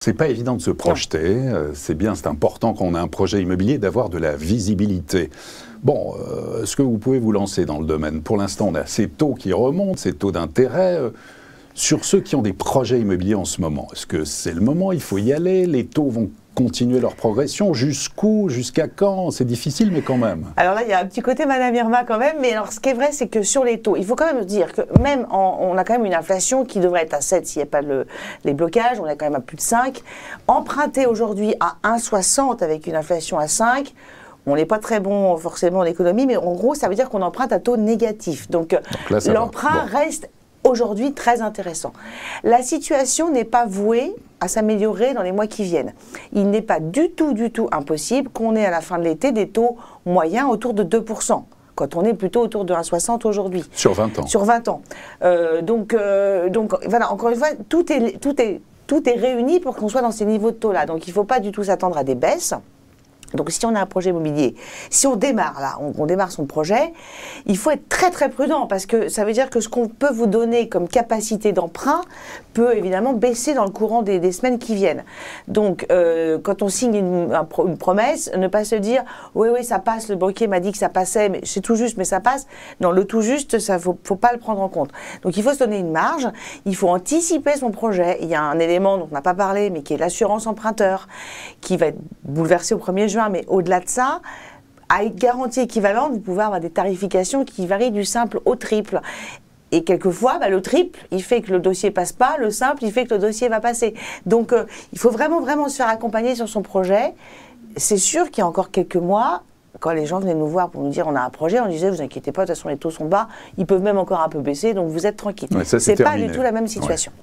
C'est pas évident de se projeter, c'est bien, c'est important quand on a un projet immobilier d'avoir de la visibilité. Bon, est-ce que vous pouvez vous lancer dans le domaine? Pour l'instant, on a ces taux qui remontent, ces taux d'intérêt. Sur ceux qui ont des projets immobiliers en ce moment, est-ce que c'est le moment, il faut y aller, les taux vont continuer leur progression, jusqu'où, jusqu'à quand? C'est difficile, mais quand même. Alors là, il y a un petit côté Madame Irma quand même, mais alors ce qui est vrai, c'est que sur les taux, il faut quand même dire que même on a quand même une inflation qui devrait être à 7 s'il n'y a pas les blocages, on est quand même à plus de 5. Emprunter aujourd'hui à 1,60 avec une inflation à 5, on n'est pas très bon forcément en économie, mais en gros, ça veut dire qu'on emprunte à taux négatif. Donc l'emprunt reste aujourd'hui très intéressant. La situation n'est pas vouée à s'améliorer dans les mois qui viennent. Il n'est pas du tout impossible qu'on ait à la fin de l'été des taux moyens autour de 2%, quand on est plutôt autour de 1,60 aujourd'hui. Sur 20 ans. Sur 20 ans. Donc voilà, encore une fois, tout est réuni pour qu'on soit dans ces niveaux de taux-là. Donc il ne faut pas du tout s'attendre à des baisses. Donc si on a un projet immobilier, si on démarre là, on démarre son projet, il faut être très prudent parce que ça veut dire que ce qu'on peut vous donner comme capacité d'emprunt peut évidemment baisser dans le courant des semaines qui viennent. Donc quand on signe une promesse, ne pas se dire oui ça passe, le banquier m'a dit que ça passait, mais c'est tout juste mais ça passe. Non, le tout juste, ça faut pas le prendre en compte. Donc il faut se donner une marge, il faut anticiper son projet. Il y a un élément dont on n'a pas parlé mais qui est l'assurance emprunteur qui va être bouleversé au 1er juin. Mais au-delà de ça, à garantie équivalente, vous pouvez avoir des tarifications qui varient du simple au triple. Et quelquefois, le triple, il fait que le dossier passe pas, le simple, il fait que le dossier va passer. Donc, il faut vraiment se faire accompagner sur son projet. C'est sûr qu'il y a encore quelques mois, quand les gens venaient nous voir pour nous dire on a un projet, on disait vous inquiétez pas, de toute façon les taux sont bas, ils peuvent même encore un peu baisser, donc vous êtes tranquille. Ouais, c'est pas du tout la même situation. Ouais.